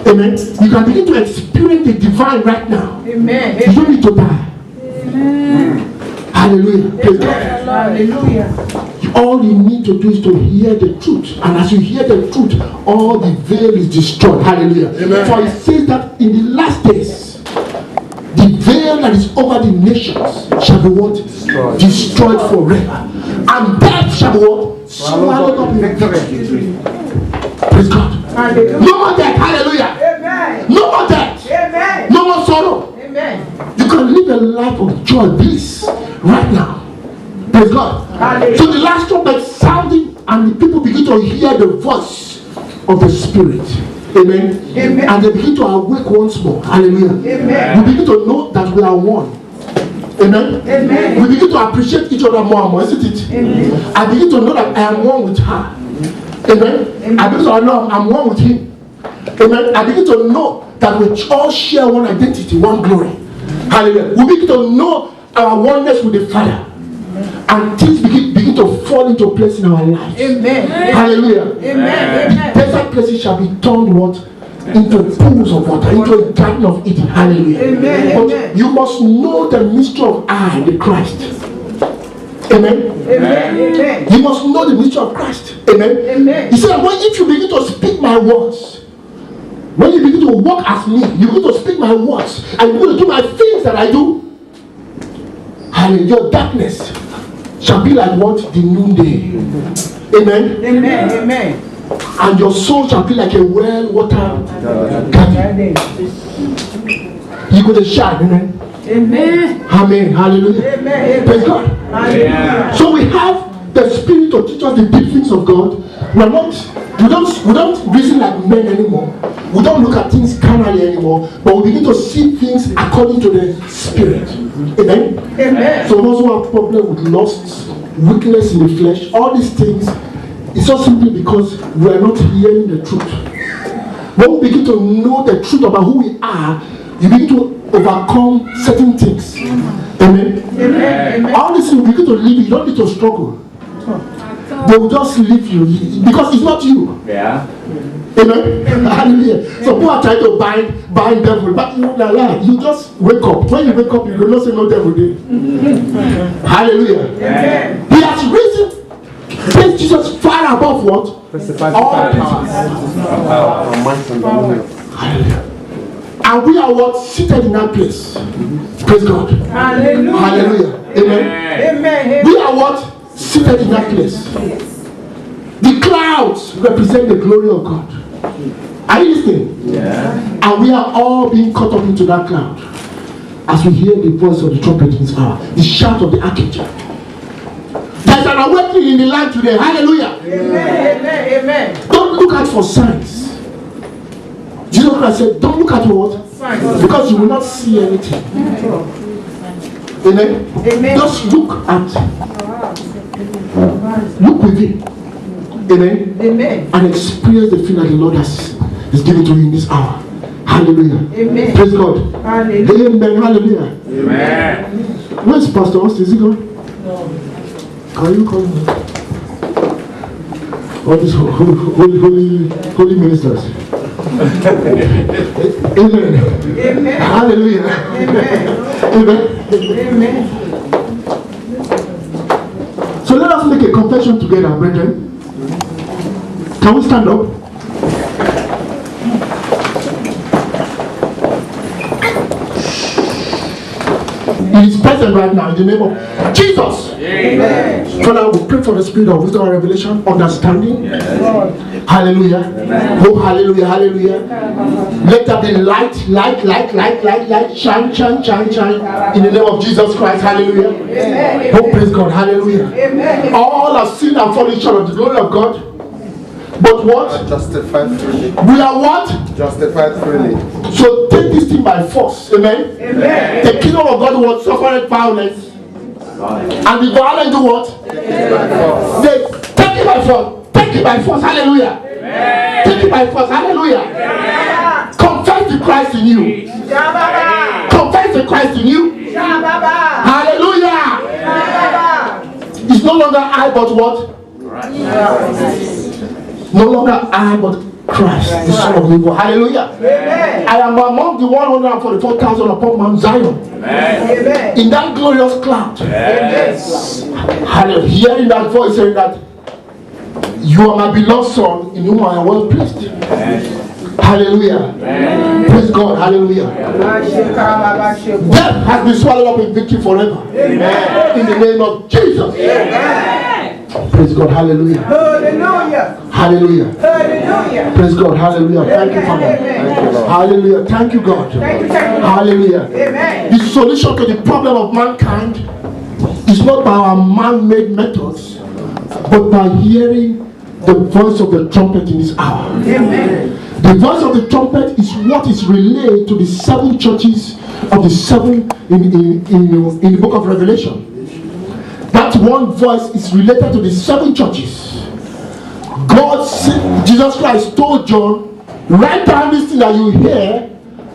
Amen. You can begin to experience the divine right now. Amen. You don't need to die. Amen. Hallelujah. Amen. Hallelujah. All you need to do is to hear the truth. And as you hear the truth, all the veil is destroyed. Hallelujah. Amen. For it says that in the last days, the veil that is over the nations shall be what? Destroyed forever. And death shall be what? Swallowed up in victory. Praise God. Hallelujah. No more death. Hallelujah. Amen. No more death. Amen. No more sorrow. Amen. You can live a life of joy, bliss, right now. Praise God. Hallelujah. So the last trumpet sounding, and the people begin to hear the voice of the Spirit. Amen. Amen. And they begin to awake once more. Hallelujah. Amen. We begin to know that we are one. Amen. Amen. We begin to appreciate each other more and more, isn't it? Amen. I begin to know that I am one with her. Amen. Amen. I begin to know I'm one with him. Amen. I begin to know that we all share one identity, one glory. Hallelujah. We begin to know our oneness with the Father. And things begin to fall into place in our lives. Amen. Hallelujah. Amen. Amen. Desert places shall be turned what? into pools of water, into a garden of Eden. Hallelujah. Amen. But Amen. you must know the mystery of I, the Christ. Amen. Amen. Amen. You must know the mystery of Christ. Amen. Amen. He said, well, if you begin to speak my words, when you begin to walk as me, you begin to speak my words, and you begin to do my things that I do, and your darkness shall be like what? The noonday. Amen. Amen. Amen. And your soul shall be like a well-watered garden. You go to shine. Amen. Amen. Amen. Hallelujah. Amen. Praise God. Hallelujah. So we have the Spirit to teach us the deep things of God. We don't reason like men anymore. We don't look at things carnally anymore, but we begin to see things according to the Spirit. Amen. Amen. So those who have problem with lust, weakness in the flesh, all these things, it's just simply because we are not hearing the truth. When we begin to know the truth about who we are, you begin to overcome certain things. Amen. Amen. All these things, you begin to live, you don't need to struggle. They will just leave you because it's not you. Yeah. Amen. Hallelujah. So people are trying to bind devil, but you just wake up. When you wake up, you will not say no devil there. Hallelujah. Amen. He has risen. Praise Jesus far above what? All Hallelujah. And we are what? Seated in that place. Praise God. Hallelujah. Hallelujah. Amen. Amen. We are what? Seated in that place. The clouds represent the glory of God. Are you listening? Yeah. And we are all being caught up into that cloud as we hear the voice of the trumpet in this hour, the shout of the archangel. There's an awakening in the land today. Hallelujah. Amen. Amen. Don't look out for signs. Jesus Christ said, don't look at what? Because you will not see anything. Amen. Amen. Just look within. Amen. Amen. And experience the thing that the Lord is giving to you in this hour. Hallelujah. Amen. Praise God. Hallelujah. Amen. Hallelujah. Amen. Where's Pastor Austin? Is he gone? Can you call him? All these holy ministers. Amen. Amen. Hallelujah. Amen. Amen. Amen. So let us make a confession together, brethren. Can we stand up? He is present right now in the name of Jesus. Amen. Father, we pray for the spirit of wisdom and revelation, understanding. Lord. Hallelujah. Oh, hallelujah, hallelujah. Let there be light, shine, in the name of Jesus Christ. Hallelujah. Amen. Oh, praise God. Hallelujah. Amen. All have sinned and fallen short of the glory of God. But what? Justified freely. We are what? Justified freely. So take this thing by force. Amen. Amen. The kingdom of God was suffered violence. And the violent do what? They take it by force. Take it by force. Hallelujah. Take it by force. Hallelujah. Confess the Christ in you. Confess the Christ in you. Hallelujah. It's no longer I but what? No longer I but Christ, the Son of God. Hallelujah. Amen. I am among the 144,000 upon Mount Zion. Amen. In that glorious cloud. Yes. Hallelujah. Hearing that voice saying that you are my beloved Son in whom I am well pleased. Hallelujah. Praise God. Hallelujah. Death has been swallowed up in victory forever. Amen. In the name of Jesus. Amen. Praise God. Hallelujah. Hallelujah. Hallelujah. Hallelujah. Praise God. Hallelujah. Thank you, Father. Hallelujah. Thank you, God. Thank you. Hallelujah. Amen. The solution to the problem of mankind is not by our man-made methods, but by hearing the voice of the trumpet in this hour. Amen. The voice of the trumpet is what is relayed to the 7 churches of the 7 in the book of Revelation. That one voice is related to the 7 churches. Jesus Christ told John, write down this thing that you hear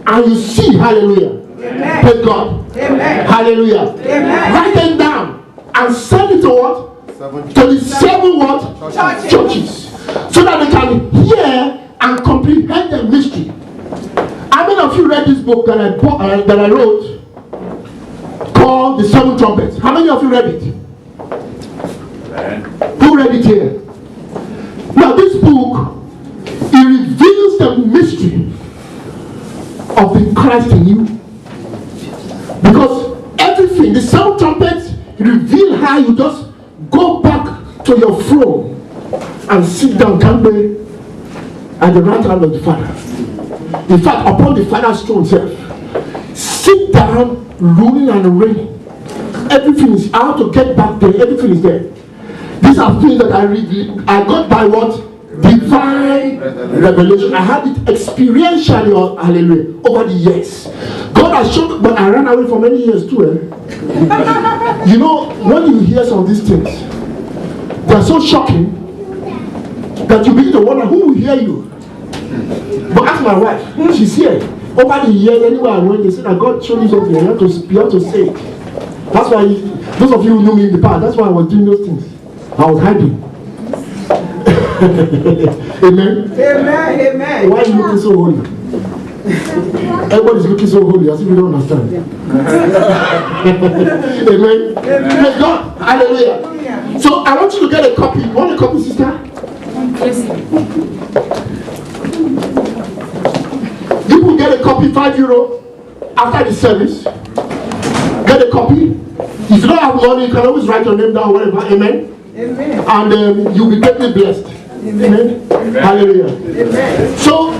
and you see. Hallelujah. Amen. Praise God. Amen. Hallelujah. Amen. Write them down and send it to what? To the 7 what? Churches. Churches. So that they can hear and comprehend the mystery. How many of you read this book that I wrote called The Seven Trumpets? How many of you read it? Who read it here? Now this book, it reveals the mystery of the Christ in you. Because everything, the seven trumpets reveal how you just go back to your throne and sit down calmly at the right hand of the Father. In fact, upon the Father's throne itself, sit down, ruling and reigning. Everything is how to get back there, everything is there. These are things that I got by what? Divine revelation. I had it experientially, or hallelujah, over the years. God has shown, but I ran away for many years too. You know, when you hear some of these things, they are so shocking that you begin to wonder who will hear you. But ask my wife, she's here. Over the years, anywhere I went, they said that God showed you something, you have to say it. That's why, those of you who knew me in the past, that's why I was doing those things. I was hiding. Amen? Amen. Amen. Why are you looking so holy? Everybody's looking so holy as if you don't understand. Amen? Praise God. Hallelujah. So I want you to get a copy. You want a copy, sister? You will get a copy, €5 after the service. Get a copy. If you don't have money, you can always write your name down, whatever. Amen? Amen. And you'll be greatly blessed. Amen. Hallelujah. Amen. So,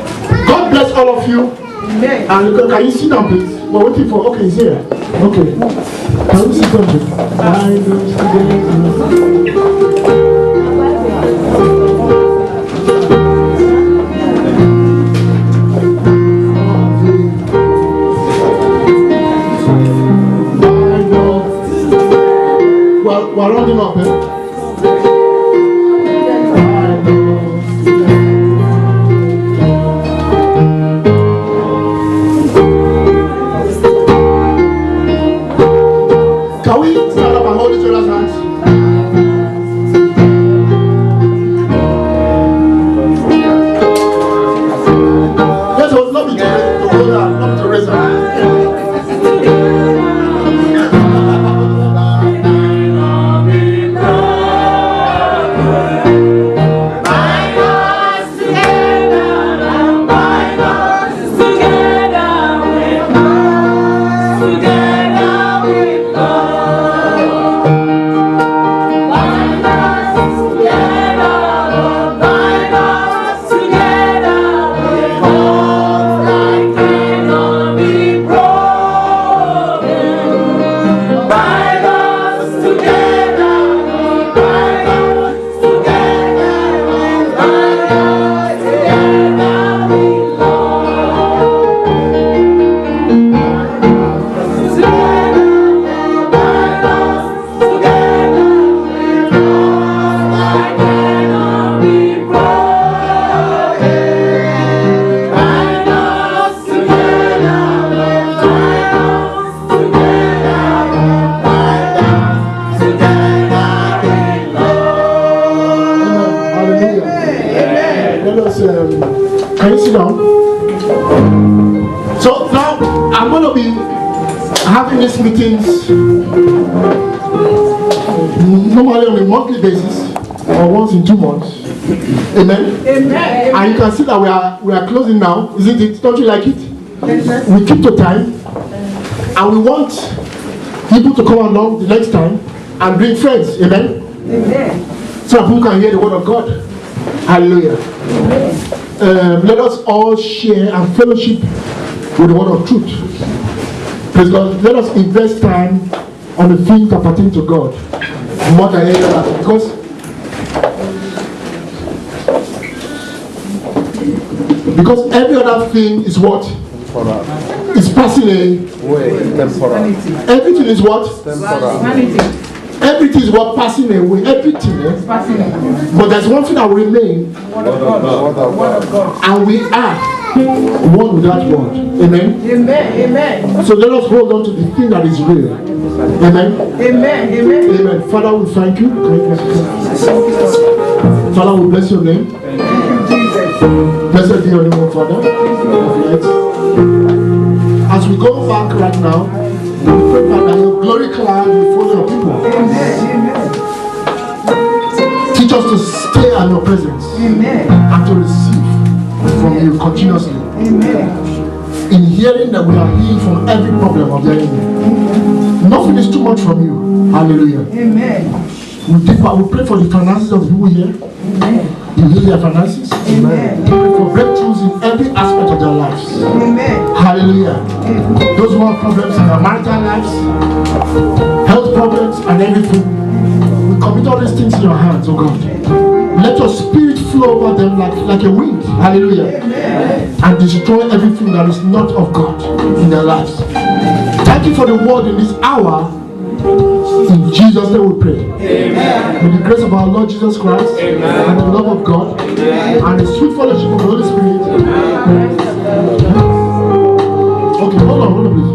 God bless all of you. Amen. And can you sit down, please? We're waiting for. Okay, he's here. Okay. Can we sit down, please? Well, we're rounding up, eh? Can we stand up and hold each other's hands? Yes, it was not me to hold her, not me to raise her. Can you sit down? So now I'm going to be having these meetings normally on a monthly basis or once in 2 months. Amen. Amen. And you can see that we are closing now, isn't it? Don't you like it? We keep to time, and we want people to come along the next time and bring friends. Amen. Amen. So that people can hear the word of God. Hallelujah. Let us all share and fellowship with the word of truth. Praise God. Let us invest time on the things that pertain to God more than any other. Because every other thing is what? It's passing away. Everything is what? Vanity. Everything is what? Passing away. Everything. But there's one thing that will remain. Word of God. And we are one with that word. Amen. Amen. Amen. So let us hold on to the thing that is real. Amen. Amen. Amen. Amen. Father, we thank you. Father, we bless your name. Blessed be your name, O Father. As we go back right now, we pray that your glory cloud will follow your people. Teach us to stay in your presence and to receive from you continuously. In hearing that we are healed from every problem of the enemy. Nothing is too much from you. Hallelujah. We pray for the finances of the people here. You heal their finances. We pray for breakthroughs in every aspect of their lives. Hallelujah. Those who have problems in their marital lives, health problems, and everything, we commit all these things in your hands, oh God. Let your spirit flow over them like a wind. Hallelujah. And destroy everything that is not of God in their lives. Thank you for the word in this hour. In Jesus' name we pray. Amen. With the grace of our Lord Jesus Christ, and the love of God, and the sweet fellowship of the Holy Spirit. Okay, hold on, please.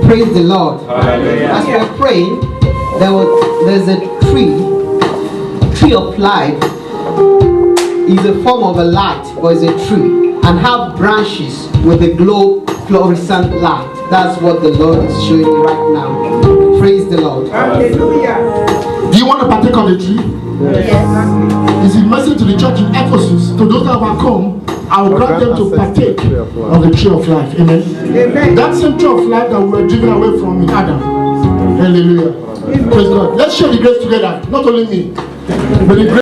Praise the Lord. As we are praying, there's a tree of life. Is a form of a light, but it's a tree, and have branches with a fluorescent light. That's what the Lord is showing you right now. Praise the Lord. Hallelujah. Do you want to partake of the tree? Yes. It's a message to the church in Ephesus. To those that have come, I will grant them to partake of the tree of life. Amen. Amen. That same tree of life that we were driven away from in Adam. Hallelujah. Praise God. Let's share the grace together. Not only me, but the grace.